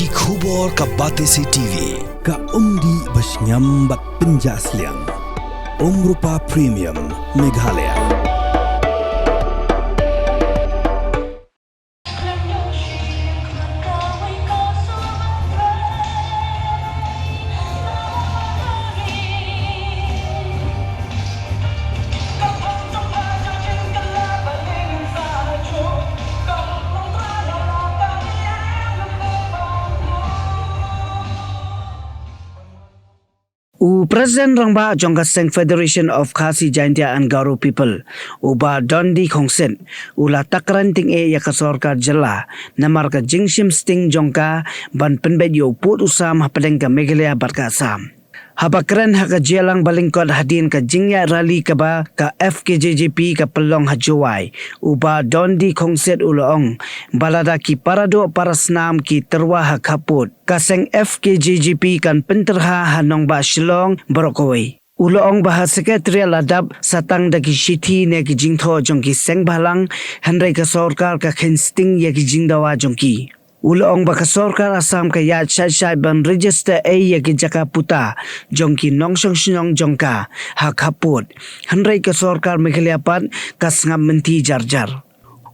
ki khubor ka Batesi TV ka umdi basnyam bak penjaslian Rupa Premium Meghalaya. President Rangba Jongka Seng Federation of Khasi Jaintia and Garo People Uba Dondi Khongsen Ula Takran Ting E Yaka Sorkar Jela Namar ka Jingshim Sting Jongka Ban Penbed Yo Put Usam Hapadeng ka Meghalaya Barka Assam Habakren haka jelang balingkod hadin ka jingya rally ka ba ka FKJJP ka pelong hajuai uba Dondi Khongset uloong balada ki parado parasnam ki terwa hakaput kaseng FKJJP kan penterha hanong ba Shillong Borokowai uloong bahas sekretariat ladab satang daki shiti ne ki jingtho jongki seng balang handai ka sorkar ka khensting ye ki jingdawa jongki Uloong baka sorkar Assam ka yat syai ban register ya ki jaka puta jongki nongsong sinong jongka hak haput handrai ka sorkar Meghalaya pat kas ngam menti jarjar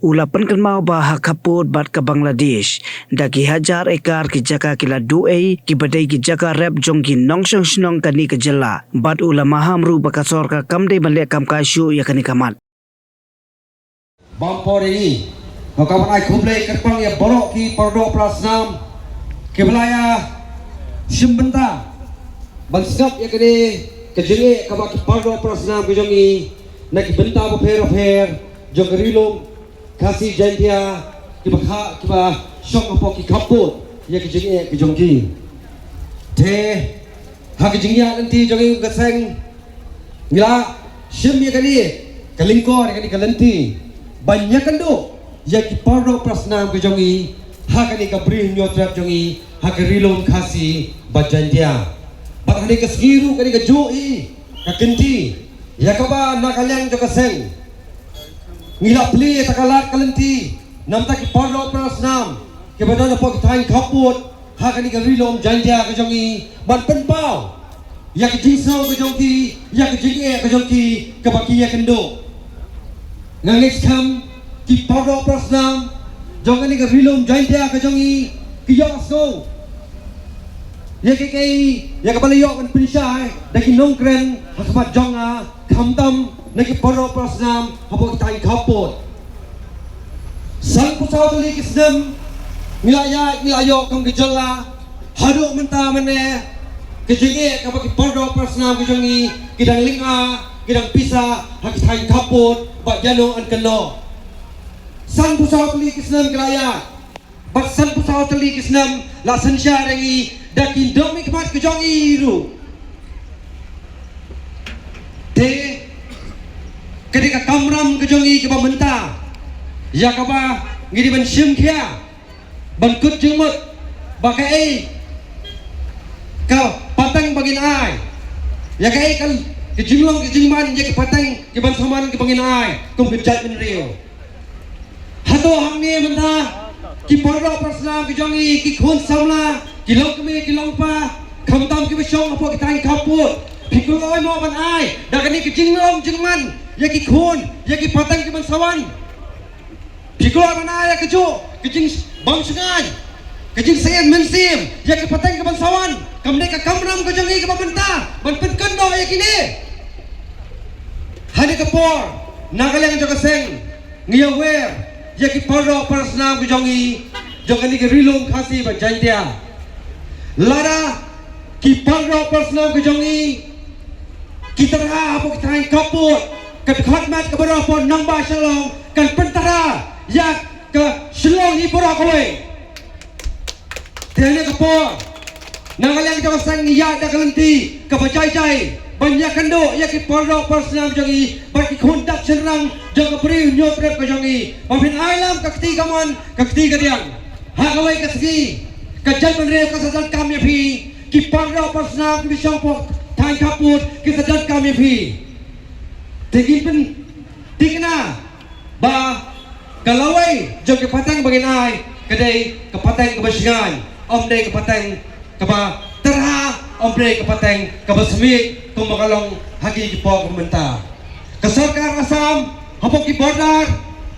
ulapan kan mau ba hak haput bat ka Bangladesh daki hajar ekar ki jaka kila duai ki badai ki jaka rep jongki nongsong sinong kani ka jela bat ula mahamru baka sorkar kamdai balik kam kasyu ya kani kamat Bampori kawan ai kumlei kerpang ya borok ki pardo prasnam ke belaya simbenta bansap ya kene kejenge kaba ki pardo prasnam ke jongi na ki benta bo fer jong rilong kasi jantia ki bakha ki ba shok apo ki kaput ya kejenge ke jongi te ha kejenge nanti jongi gaseng ngila sim ya kani kalingkor ya kani kalanti banyak kando ya ki pardo prasnam ke jongi hakani ka bri nyotrap jongi hakarilon khasi bajandia bakani ka skiru kani ka joi ka kenti ya ka ba nakalang jo ka seng ngila pli takalat kalenti namta ki pardo prasnam ke badana po ki thain khaput hakani ka rilon jandia ke jongi ban penpau ya ki jingso ke jongi ya ki jinge ke jongi ka bakia kendo ngangis kam ki pardo prasnam jong ni ka rilom jaintia ka jongi ki yosko ya ka balayo kan pinsai da ki nongkren hakpat jonga khamtam na ki pardo prasnam hapo ki tai khapot sang pusau tuli ki snam milayo kong ki jola hadu menta mane ki jinge ka ki pardo prasnam ki jongi ki dang linga ki dang pisa hak tai khapot ba jano an keno san pusau teli kisnam keraya bat san pusau teli kisnam la sensya rengi daki domi kemat kejongi ru te ketika kamram kejongi ke bamenta ya kaba ngidi ban sim khia ban kut jengmut bakai ka patang bagin ai ya kai kan ke jinglong ke jingman ya ke patang ke ban saman ke bagin ai kum kejat men rio Hato hamni menta ki pardo prasnam ki jongi ki khun samla ki lokme ki longpa khamtam ki bishong apo ki tai khaput phikul oi mo ban ai dakani ki jinglong jingman ya ki khun ya ki patang ki ban sawan phikul oi ban ai ya ki ju ki jing bam sungai ki jing sayen mensim ya ki patang ki ban sawan kamne ka kamram ki jongi ki bamenta ban penkan do ya kini hani kapor nagaleng jo kaseng ngiawer ya ki pardo prasnam ke jongi jongani ke rilong khasi ba jantia lara ki pardo prasnam ke jongi ki terha apo ki thai kaput ke khatmat ke baro pon namba shalong kan pentara ya ke Shillong ni boro kowe tene kapor nangalang jo sang ya da kalenti ke bajai banyak kendo ya ki pardo prasnam jongi baki kontak serang jong beri nyotrep ke jongi pamin ailam ka ketiga mon ka ketiga diang hakawai ka segi ka jal menre ka sadal kami phi ki pardo prasnam ki bisong po thai kaput ki sadal kami phi tegin pen tikna ba kalawai jong ki patang bagin ai kadai ka patang ka basngan omde kapateng kaba terha omde kapateng kaba semik kumakalong hagi kipo kumenta ka sarkar Assam hapok ki border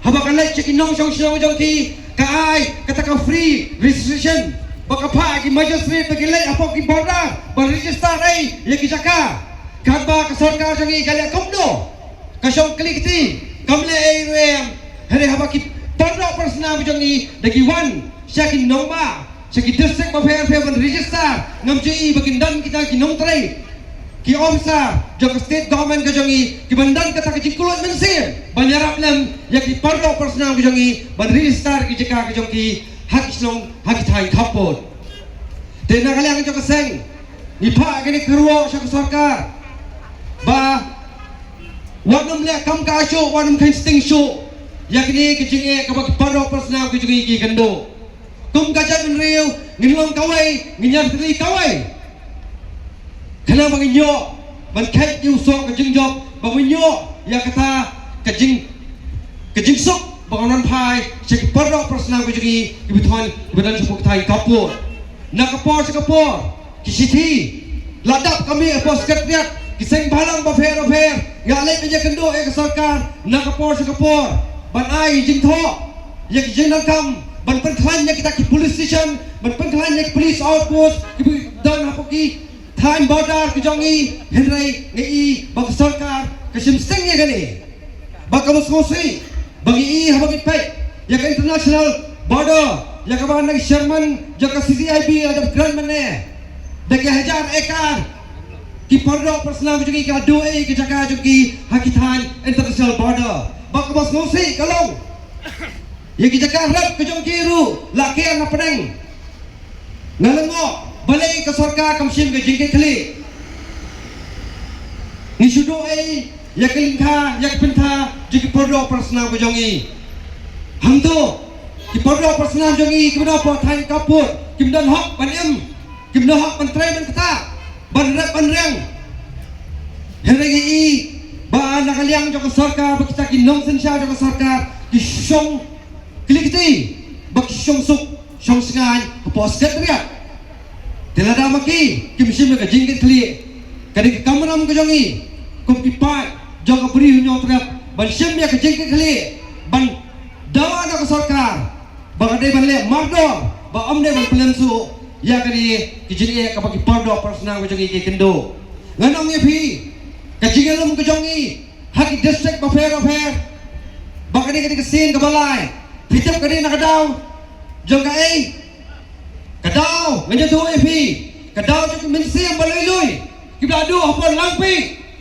habakalai cekinong song ki kaai kataka free registration baka pa ki magistrate bagilai hapok ki border ba register ai ya ki jaka kaba ka sarkar jangi kali komdo kasong klikti kamle ai rem hari habaki border persna jangi dagi wan syakin nomba syaki district ba fair ban register ngamji bagindan kita ki nong trai ki officer jaka state government ka jangi ki bandan kata ka jingkulot mensir banyarap lem ya ki border persna jangi ban register ki jaka ka jangi hak islong hak thai thapot tena kali ang jaka seng ni pa gani kerwo syak sarkar ba wanam le kam ka sho wanam khain sting sho yakni ki jinge ka ba border persna ki jangi ki gando kum ka jan riu ngilong kawai nginyar tri kawai kana manginyo ban kait yu so ka jing job ba manyo ya kata ka jing sok bangunan phai sik border persna ki jangi ki bithon badan sepuk thai kapur nakapor sekapor kisiti ladap kami pos sekretariat kiseng balang ba fair ngale pinja kendo ek sarkar nakapor sekapor ban ai jingtho ya ki jing kam ban penklan ya kita ki police station ban penklan ya ki police outpost ki dan hapoki time border ki jongi henrai ngi ba sarkar kasim sting ya gani ba kamus ngosi bagi habaki pai ya ka international border ya kawan nak Sherman jaka CCIB ada grand mana daki hajar ekar ki border persna jugi ka doe ki jaka jugi hakitan international border bak bos ngosi kalong ya ki jaka rap ke jong kiru lakian na pedeng ngalengo balai ke sarkar kamsim ke jingke kli ni sudoe ya kelingka ya penta jugi border persna ke jongi hamto ki border persna jongi ki benda po thai kapur ki benda hak panem ki benda hak mentrai ban kata ban rep ban reng heregi i ba nakaliang jok sarkar ba kita ki nong sensya jok sarkar ki shong klikti ba ki shong suk shong sengai po sekretariat telada maki ki misim ka jingit kli kadi ki kamram ka jongi kum ki pat jok beri hunyo trap ban sim ya ka jingit kli ban dawa na ka sarkar bagade ban le mardo ba omde ban pelensu ya kadi kijinge ka bagi pordo persna wajangi ke kendo nganong ye phi kajingelum ka jongi hak district ba fair bagade kadi kesin ka balai pitap kadi nakadaw jong ka ai kadaw ngajo ye phi kadaw jong minsiam baloy kibadu hapon langpi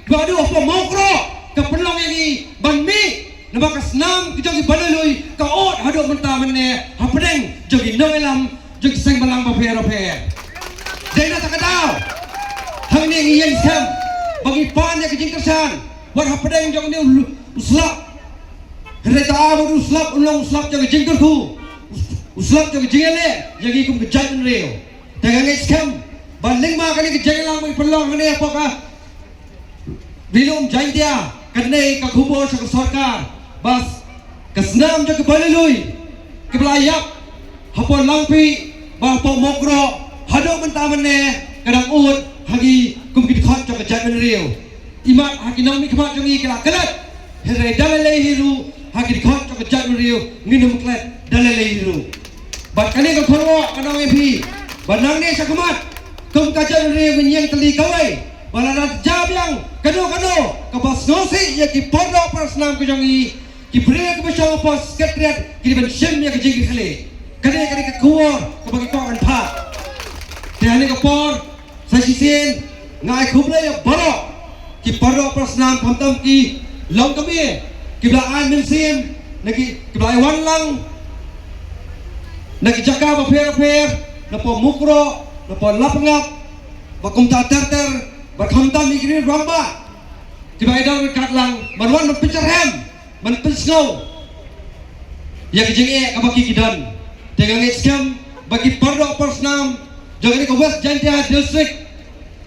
kibadu hapon mokro ka penlong yang ban mi nama kasnam jogi baloi ka ot hado menta menne hapdeng jogi noelam jogi seng balang ba fair dena takadaw hangni yen sam bagi pan ya kijing kersan war hapdeng jogi ni uslap reta abu uslap ulong uslap jogi jingkerku uslap jogi jingele jogi kum kejan reo dagang skam baling ma kani kejelang mai pelong ni apa ka bilum jantia kanai ka khubor sa sarkar bas kesnam je ke balelui ke belayap hapon langpi ba po mokro hado menta mene kadang ut hagi kum kit khat ke jagan riu imat hagi nang mi khat jongi kala kalat here dalale hiru hagi khat ke jagan riu nginum klet dalale hiru bat kani ka khorwo kanang epi banang ne sakamat kum ka jagan riu nyeng teli kawai balarat jabyang kado ka bas nosi ya ki pordo persnam ke jongi ki break besok pos sekretariat ki ban sim ya ke jing khale kade ke kuor ke bagi ko an pha te hane ka por sa sisen ngai khuble ya baro ki pordo persnam phamtam ki long kami ki bla an min sim naki ki bla wan lang naki jaka ba fair na po mukro na po lapngap ba kum ta ter ba khamtam ni ki ramba ki ba idang kat lang marwan pincharham man pensno ya kijinge ka baki kidan dengan skam bagi pordo persnam jangan ke west jantia district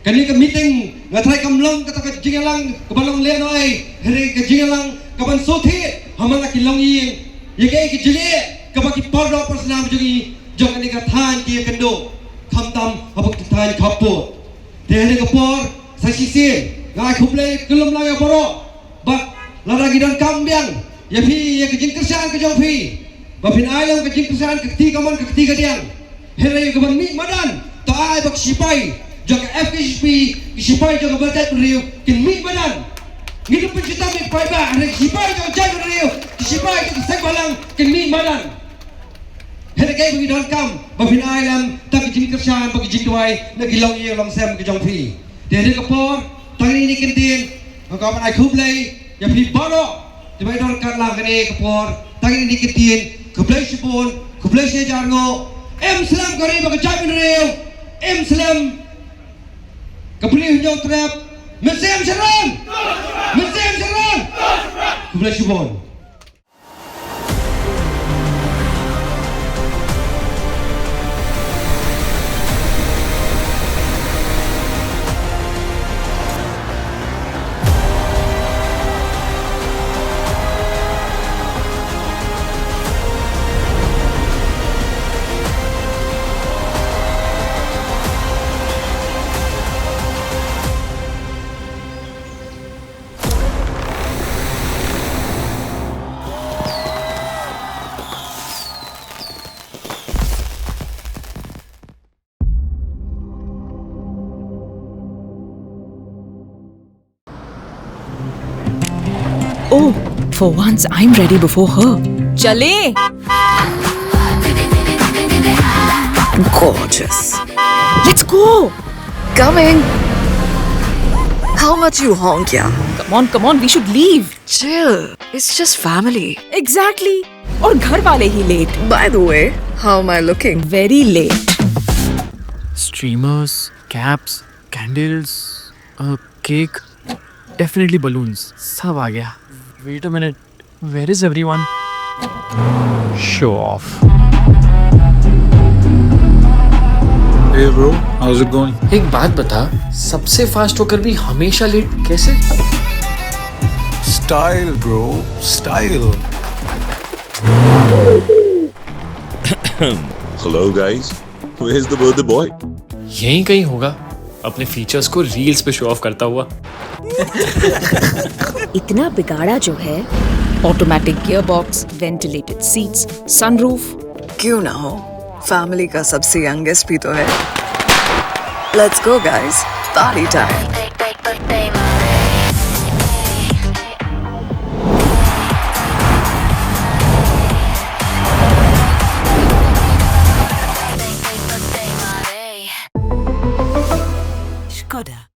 kani ke meeting ngatrai kamlong kata ka jingelang ke balong lenoi hari ke jingelang ka ban sothi hamala ki longi ye ke kijinge ka baki pordo persnam jogi jok ni ka than ki kendo kham tam habuk than khapo te ni ka por saksi sin ngai khuble kelum la ya boro bak lara gidan kambiang ya phi ya ke jing kersan ke jong phi ba phin ai long ke jing kersan ke ti kaman ke ti ka diang hele ke ban mi madan to ai bak sipai jok FKSP ki sipai jok batat riu kin mi madan ngitu pencipta mi pai ba re sipai jok jai riu ki sipai ke sek balang kin mi madan hele ke bagi don kam ba phin ai lam ta ke jing kersan ba ke jing tuai na gilong ye long sem ke jong phi de de ka por tang ni kin tin ka ban ai khuble ya phi baro di bai don kan lang kene ke por tang ni kin tin khuble sipon khuble se jarngo em slam kari ba ke jai riu em slam Kebeli hunyong trap Mesem serang Mesem serang Kebeli sibon Oh, for once I'm ready before her. Chale! Gorgeous. Let's go! Coming. How much you honk, yeah? Come on, we should leave. Chill. It's just family. Exactly. और घर वाले ही late. By the way, how am I looking? Very late. Streamers, caps, candles, a cake, definitely balloons. सब आ गया. Wait a minute. Where is everyone? Show off. Hey bro, how's it going? एक बात बता, सबसे फास्ट होकर भी हमेशा लेट कैसे? Style bro, style. Hello guys, where's the birthday boy? यहीं कहीं होगा, अपने फीचर्स को रील्स पे शो ऑफ करता हुआ. इतना बिगाड़ा जो है. Automatic gearbox, ventilated seats, sunroof. क्यों ना हो? Family का सबसे youngest भी तो है. Let's go guys. Party time. Skoda.